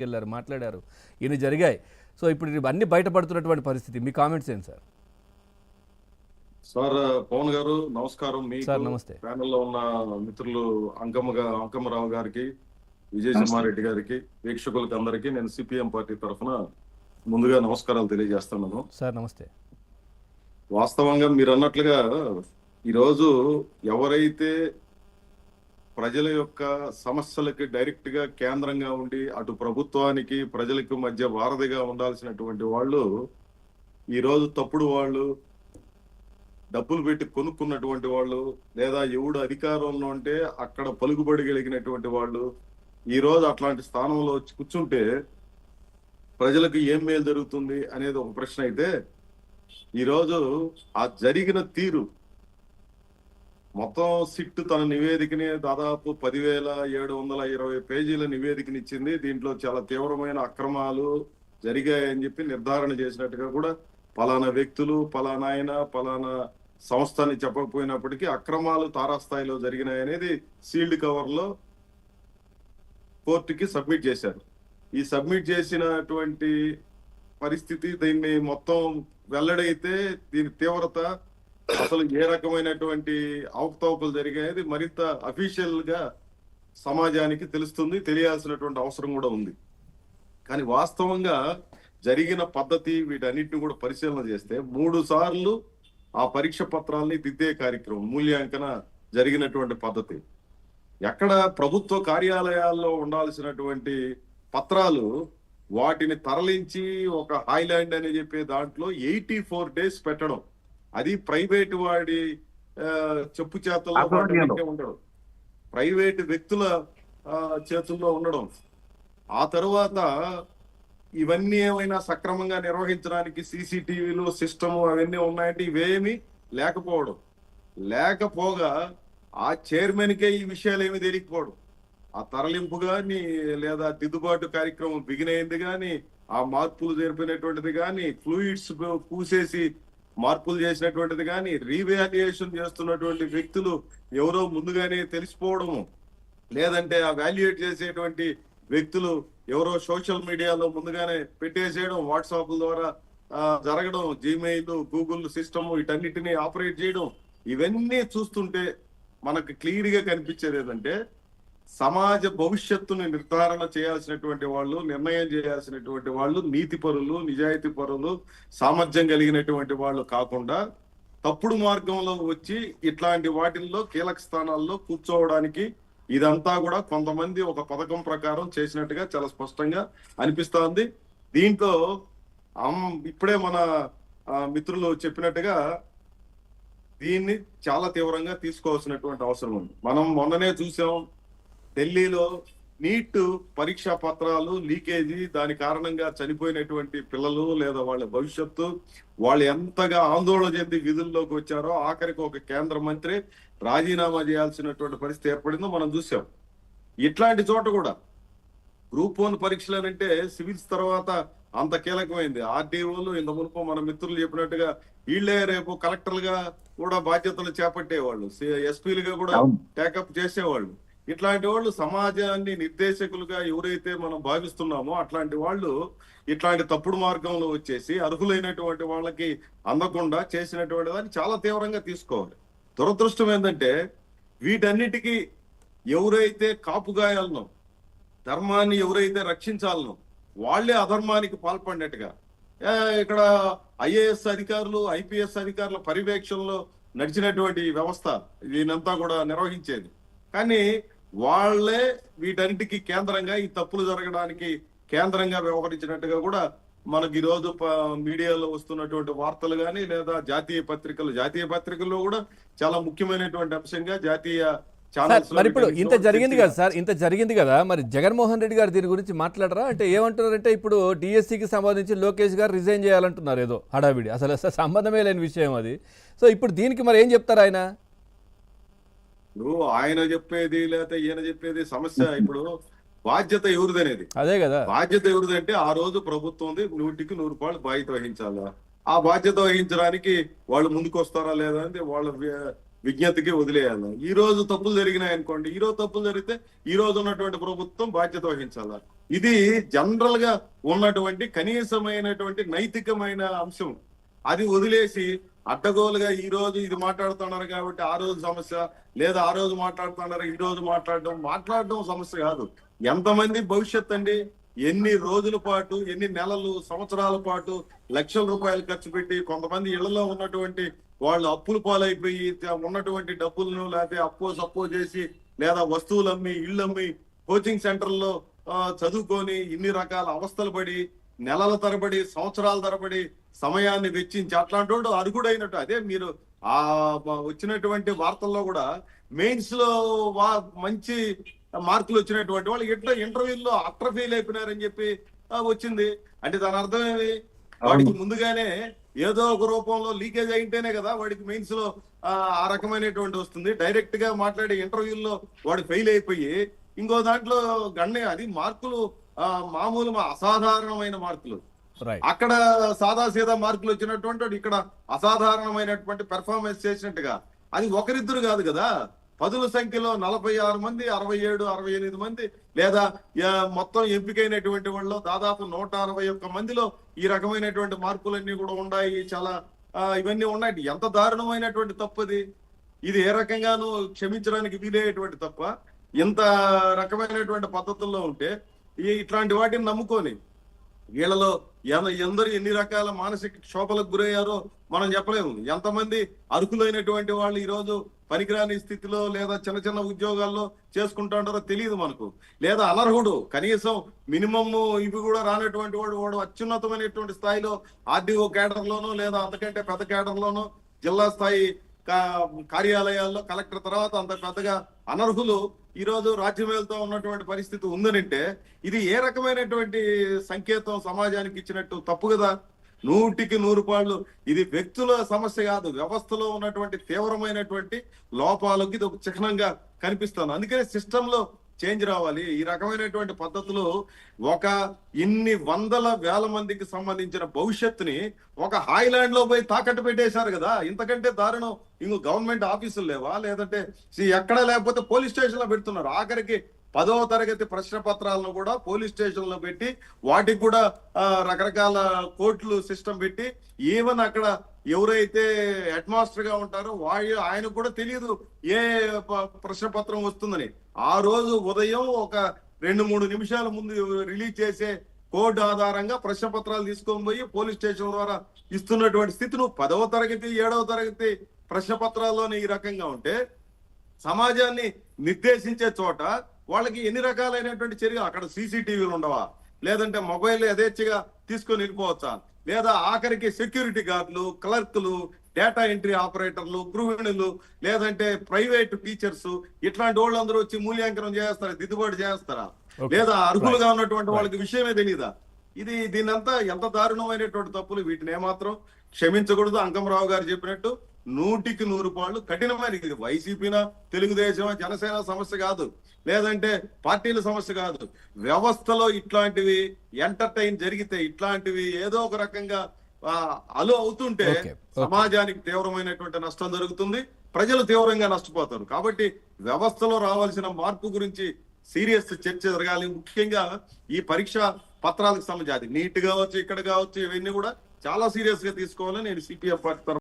వెళ్ళారు, మాట్లాడారు, ఇన్ని జరిగాయి. సో ఇప్పుడు ఇవన్నీ బయటపడుతున్నటువంటి పరిస్థితి. మీ కామెంట్స్ ఏంటి సార్? సార్ పవన్ గారు నమస్కారం. మీకు సార్ నమస్తే. ప్యానెల్లో ఉన్న మిత్రులు అంకమ్మరావు గారికి, విజయసింహారెడ్డి గారికి, వీక్షకులకి అందరికీ నేను సిపిఎం పార్టీ తరఫున ముందుగా నమస్కారాలు తెలియజేస్తున్నాను. సార్ నమస్తే. వాస్తవంగా మీరు అన్నట్లుగా ఈరోజు ఎవరైతే ప్రజల యొక్క సమస్యలకి డైరెక్ట్ గా కేంద్రంగా ఉండి అటు ప్రభుత్వానికి ప్రజలకు మధ్య వారధిగా ఉండాల్సినటువంటి వాళ్ళు ఈరోజు తప్పుడు వాళ్ళు, డబ్బులు పెట్టి కొనుక్కున్నటువంటి వాళ్ళు, లేదా ఎవడు అధికారంలో ఉంటే అక్కడ పలుకుబడి కలిగినటువంటి వాళ్ళు ఈ రోజు అట్లాంటి స్థానంలో వచ్చి కూర్చుంటే ప్రజలకు ఏం మేలు జరుగుతుంది అనేది ఒక ప్రశ్న అయితే, ఈరోజు ఆ జరిగిన తీరు మొత్తం సిట్ తన నివేదికని దాదాపు 10,720 పేజీల నివేదికనిచ్చింది. దీంట్లో చాలా తీవ్రమైన అక్రమాలు జరిగాయని చెప్పి నిర్ధారణ చేసినట్టుగా కూడా పలానా వ్యక్తులు, పలానా ఆయన, పలానా సంస్థని చెప్పకపోయినప్పటికీ అక్రమాలు తారాస్థాయిలో జరిగినాయి అనేది సీల్డ్ కవర్ లో కోర్టుకి సబ్మిట్ చేశారు. ఈ సబ్మిట్ చేసినటువంటి పరిస్థితి దీన్ని మొత్తం వెల్లడైతే దీని తీవ్రత, అసలు ఏ రకమైనటువంటి అవకతవకలు జరిగాయి మరింత అఫీషియల్ గా సమాజానికి తెలుస్తుంది, తెలియాల్సినటువంటి అవసరం కూడా ఉంది. కానీ వాస్తవంగా జరిగిన పద్ధతి వీటన్నిటిని కూడా పరిశీలన చేస్తే 3 సార్లు ఆ పరీక్ష పత్రాలని దిద్దే కార్యక్రమం, మూల్యాంకన జరిగినటువంటి పద్ధతి. ఎక్కడ ప్రభుత్వ కార్యాలయాల్లో ఉండాల్సినటువంటి పత్రాలు వాటిని తరలించి ఒక హైలాండ్ అని చెప్పే దాంట్లో 84 days పెట్టడం, అది ప్రైవేటు వాడి చెప్పు చేతల్లో ఉండడం, ప్రైవేటు వ్యక్తుల చేతుల్లో ఉండడం. ఆ తర్వాత ఇవన్నీ ఏమైనా సక్రమంగా నిర్వహించడానికి సీసీటీవీలు, సిస్టమ్ అవన్నీ ఉన్నాయంటే ఇవేమి లేకపోగా ఆ చైర్మన్కే ఈ విషయాలు ఏమి తెలియకపోవడం, ఆ తరలింపు గాని లేదా దిద్దుబాటు కార్యక్రమం బిగినైంది కానీ, ఆ మార్పులు జరిపినటువంటిది కానీ, ఫ్లూయిడ్స్ పూసేసి మార్పులు చేసినటువంటిది కానీ, రీవాల్యుయేషన్ చేస్తున్నటువంటి వ్యక్తులు ఎవరో ముందుగానే తెలిసిపోవడము, లేదంటే ఆ వాల్యుయేట్ చేసేటువంటి వ్యక్తులు ఎవరో సోషల్ మీడియాలో ముందుగానే పెట్టేసేయడం, వాట్సాప్ ద్వారా జరగడం, జీమెయిల్, గూగుల్ సిస్టమ్ వీటన్నిటిని ఆపరేట్ చేయడం, ఇవన్నీ చూస్తుంటే మనకు క్లియర్ గా కనిపించేది ఏంటంటే సమాజ భవిష్యత్తుని నిర్ధారణ చేయాల్సినటువంటి వాళ్ళు, నిర్ణయం చేయాల్సినటువంటి వాళ్ళు నీతి పరులు, నిజాయితీ పరులు, సామర్థ్యం కలిగినటువంటి వాళ్ళు కాకుండా తప్పుడు మార్గంలో వచ్చి ఇట్లాంటి వాటిల్లో కీలక స్థానాల్లో కూర్చోవడానికి ఇదంతా కూడా కొంతమంది ఒక పథకం ప్రకారం చేసినట్టుగా చాలా స్పష్టంగా అనిపిస్తోంది. దీంట్లో ఇప్పుడే మన మిత్రులు చెప్పినట్టుగా దీన్ని చాలా తీవ్రంగా తీసుకోవాల్సినటువంటి అవసరం ఉంది. మనం మొన్ననే చూసాం, ఢిల్లీలో నీట్ పరీక్షా పత్రాలు లీకేజీ, దాని కారణంగా చనిపోయినటువంటి పిల్లలు లేదా వాళ్ళ భవిష్యత్తు, వాళ్ళు ఎంతగా ఆందోళన చెంది విధుల్లోకి వచ్చారో ఆఖరికి ఒక కేంద్ర మంత్రి రాజీనామా చేయాల్సినటువంటి పరిస్థితి ఏర్పడిందో మనం చూసాం. ఇట్లాంటి చోట కూడా గ్రూప్ 1 పరీక్షలనంటే సివిల్స్ తర్వాత అంత కీలకమైంది. ఆర్డీఓలు ఇంత మునుపు మన మిత్రులు చెప్పినట్టుగా వీళ్లే రేపు కలెక్టర్లుగా కూడా బాధ్యతలు చేపట్టేవాళ్ళు, ఎస్పీలుగా కూడా టేకప్ చేసేవాళ్ళు. ఇట్లాంటి వాళ్ళు సమాజాన్ని నిర్దేశకులుగా ఎవరైతే మనం భావిస్తున్నామో అట్లాంటి వాళ్ళు ఇట్లాంటి తప్పుడు మార్గంలో వచ్చేసి అర్హులైనటువంటి వాళ్ళకి అందకుండా చేసినటువంటి దాన్ని చాలా తీవ్రంగా తీసుకోవాలి. దురదృష్టం ఏంటంటే వీటన్నిటికీ ఎవరైతే కాపుగాయాలనో, ధర్మాన్ని ఎవరైతే రక్షించాలనో వాళ్లే అధర్మానికి పాల్పడినట్టుగా ఇక్కడ ఐఏఎస్ అధికారులు, ఐపీఎస్ అధికారుల పర్యవేక్షణలో నడిచినటువంటి వ్యవస్థ దీనంతా కూడా నిర్వహించేది. కానీ వాళ్లే వీటన్నిటికీ కేంద్రంగా, ఈ తప్పులు జరగడానికి కేంద్రంగా వ్యవహరించినట్టుగా కూడా మనకి ఈరోజు మీడియాలో వస్తున్నటువంటి వార్తలు కానీ, లేదా జాతీయ పత్రికల్లో కూడా చాలా ముఖ్యమైనటువంటి అంశంగా జాతీయ మరి ఇప్పుడు ఇంత జరిగింది కదా సార్, ఇంత జరిగింది కదా, మరి జగన్మోహన్ రెడ్డి గారు దీని గురించి మాట్లాడరా? అంటే ఏమంటున్నారంటే ఇప్పుడు డిఎస్సికి సంబంధించి లోకేష్ గారు రిజైన్ చేయాలంటున్నారు, ఏదో హడావిడి, అసలు సంబంధమే లేని విషయం అది. సో ఇప్పుడు దీనికి మరి ఏం చెప్తారు ఆయన? ఆయన చెప్పేది లేకపోతే ఈయన చెప్పేది సమస్య. ఇప్పుడు బాధ్యత ఎవరిదనేది, అదే కదా బాధ్యత ఎవరిదంటే ఆ రోజు ప్రభుత్వం 100కి 100 బాధ్యత వహించాలా. ఆ బాధ్యత వహించడానికి వాళ్ళు ముందుకు వస్తారా లేదా అనేది వాళ్ళ విజ్ఞతకి వదిలేయాలి. ఈ రోజు తప్పులు జరిగినాయి అనుకోండి, ఈ రోజు తప్పులు జరిగితే ఈ రోజు ఉన్నటువంటి ప్రభుత్వం బాధ్యత వహించాలి. ఇది జనరల్ గా ఉన్నటువంటి కనీసమైనటువంటి నైతికమైన అంశం. అది వదిలేసి అడ్డగోలుగా ఈ రోజు ఇది మాట్లాడుతున్నారు కాబట్టి ఆ రోజు సమస్య, లేదా ఆ రోజు మాట్లాడుతున్నారు ఈ రోజు మాట్లాడడం సమస్య కాదు. ఎంతమంది భవిష్యత్ అండి, ఎన్ని రోజుల పాటు, ఎన్ని నెలలు, సంవత్సరాల పాటు లక్షల రూపాయలు ఖర్చు పెట్టి కొంతమంది ఇళ్లలో ఉన్నటువంటి వాళ్ళు అప్పుల పాలైపోయి ఉన్నటువంటి డబ్బులను లేకపోతే సప్పో చేసి లేదా వస్తువులు అమ్మి ఇళ్ళు అమ్మి కోచింగ్ సెంటర్లో చదువుకొని ఇన్ని రకాల అవస్థలు పడి నెలల తరబడి సంవత్సరాల తరబడి సమయాన్ని వెచ్చించి అట్లాంటి వాడు అర్హుడైనట్టు. అదే మీరు ఆ వచ్చినటువంటి వార్తల్లో కూడా మెయిన్స్ లో మంచి మార్కులు వచ్చినటువంటి వాళ్ళు ఎట్లా ఇంటర్వ్యూల్లో అట్ర ఫెయిల్ అయిపోయినారని చెప్పి వచ్చింది. అంటే దాని అర్థం ఏమి, వాడికి ముందుగానే ఏదో ఒక రూపంలో లీకేజ్ అయింటేనే కదా వాడికి మెయిన్స్ లో ఆ రకమైనటువంటి వస్తుంది. డైరెక్ట్ గా మాట్లాడే ఇంటర్వ్యూల్లో వాడు ఫెయిల్ అయిపోయి ఇంకో దాంట్లో అది మార్కులు మామూలు అసాధారణమైన మార్కులు. అక్కడ సాదాసీదా మార్కులు వచ్చినటువంటి వాడు ఇక్కడ అసాధారణమైనటువంటి పెర్ఫార్మెన్స్ చేసినట్టుగా. అది ఒకరిద్దరు కాదు కదా, పదుల సంఖ్యలో 46 మంది, 67, 68 మంది, లేదా మొత్తం ఎంపికైనటువంటి వాళ్ళు దాదాపు 161 మందిలో ఈ రకమైనటువంటి మార్పులన్నీ కూడా ఉన్నాయి. చాలా ఇవన్నీ ఉన్నాయి. ఎంత దారుణమైనటువంటి తప్పది. ఇది ఏ రకంగానూ క్షమించడానికి వీలయ్యేటువంటి తప్ప. ఇంత రకమైనటువంటి పద్ధతుల్లో ఉంటే ఇట్లాంటి వాటిని నమ్ముకొని వీళ్ళలో ఎందరు ఎన్ని రకాల మానసిక క్షోభలకు గురయ్యారో మనం చెప్పలేము. ఎంతమంది అర్హులైనటువంటి వాళ్ళు ఈ రోజు పనికిరాని స్థితిలో లేదా చిన్న చిన్న ఉద్యోగాల్లో చేసుకుంటారో తెలియదు మనకు. లేదా అనర్హుడు, కనీసం మినిమం ఇవి కూడా రానటువంటి వాడు అత్యున్నతమైనటువంటి స్థాయిలో ఆర్డీఓ కేడర్లోనో లేదా అంతకంటే పెద్ద కేడర్లోనో జిల్లా స్థాయి కార్యాలయాల్లో కలెక్టర్ తర్వాత అంత పెద్దగా అనర్హులు ఈ రోజు రాజ్యం వెళ్తూ ఉన్నటువంటి పరిస్థితి ఉందనంటే ఇది ఏ రకమైనటువంటి సంకేతం సమాజానికి ఇచ్చినట్టు? తప్పు కదా. 100కి 100 పాళ్ళు ఇది వ్యక్తుల సమస్య కాదు, వ్యవస్థలో ఉన్నటువంటి తీవ్రమైనటువంటి లోపాలకి ఇది ఒక చిహ్నంగా కనిపిస్తుంది. అందుకనే సిస్టమ్ లో చేంజ్ రావాలి. ఈ రకమైనటువంటి పద్ధతులు ఒక ఇన్ని వందల వేల మందికి సంబంధించిన భవిష్యత్తుని ఒక హాయిలాండ్ లో పోయి తాకట్టు పెట్టేశారు కదా. ఇంతకంటే దారుణం ఇంకో గవర్నమెంట్ ఆఫీసులు లేవా? లేదంటే ఎక్కడ లేకపోతే పోలీస్ స్టేషన్ లో పెడుతున్నారు. ఆఖరికి 10వ తరగతి ప్రశ్న పత్రాలను కూడా పోలీస్ స్టేషన్ లో పెట్టి వాటికి కూడా రకరకాల కోర్టులు సిస్టమ్ పెట్టి ఈవెన్ అక్కడ ఎవరైతే హెడ్ మాస్టర్ గా ఉంటారో ఆయనకు కూడా తెలియదు ఏ ప్రశ్న పత్రం వస్తుందని. ఆ రోజు ఉదయం ఒక 2-3 నిమిషాల ముందు రిలీజ్ చేసే కోడ్ ఆధారంగా ప్రశ్న పత్రాలు తీసుకొని పోయి పోలీస్ స్టేషన్ ద్వారా ఇస్తున్నటువంటి స్థితి. నువ్వు 10వ తరగతి 7వ తరగతి ప్రశ్న పత్రాల్లోనే ఈ రకంగా ఉంటే సమాజాన్ని నిర్దేశించే చోట వాళ్ళకి ఎన్ని రకాలైనటువంటి చర్యలు? అక్కడ సీసీటీవీలు ఉండవా? లేదంటే మొబైల్ యథేచ్ఛగా తీసుకొని వెళ్ళిపోవచ్చా? లేదా ఆఖరికి సెక్యూరిటీ గార్డులు, క్లర్కులు, డేటా ఎంట్రీ ఆపరేటర్లు, గృహిణులు, లేదంటే ప్రైవేట్ టీచర్స్, ఇట్లాంటి వాళ్ళందరూ వచ్చి మూల్యాంకనం చేస్తారా? దిద్దుబాటు చేస్తారా? లేదా అర్హులుగా ఉన్నటువంటి వాళ్ళకి విషయమే తెలీదా? దీనంతా ఎంత దారుణమైనటువంటి తప్పులు. వీటిని ఏమాత్రం క్షమించకూడదు. అంకమరావు గారు చెప్పినట్టు 100కి 100 పాళ్ళు కఠినమైన. ఇది వైసీపీనా, తెలుగుదేశమా, జనసేన సమస్య కాదు, లేదంటే పార్టీల సమస్య కాదు. వ్యవస్థలో ఇట్లాంటివి ఎంటర్టైన్ జరిగితే, ఇట్లాంటివి ఏదో ఒక రకంగా అలో అవుతుంటే సమాజానికి తీవ్రమైనటువంటి నష్టం జరుగుతుంది, ప్రజలు తీవ్రంగా నష్టపోతారు. కాబట్టి వ్యవస్థలో రావాల్సిన మార్పు గురించి సీరియస్ చర్చ జరగాలి. ముఖ్యంగా ఈ పరీక్ష పత్రాలకు సంబంధించి అది నీట్ కావచ్చు, ఇక్కడ కావచ్చు, ఇవన్నీ కూడా చాలా సీరియస్ గా తీసుకోవాలని నేను సిపిఎం పార్టీ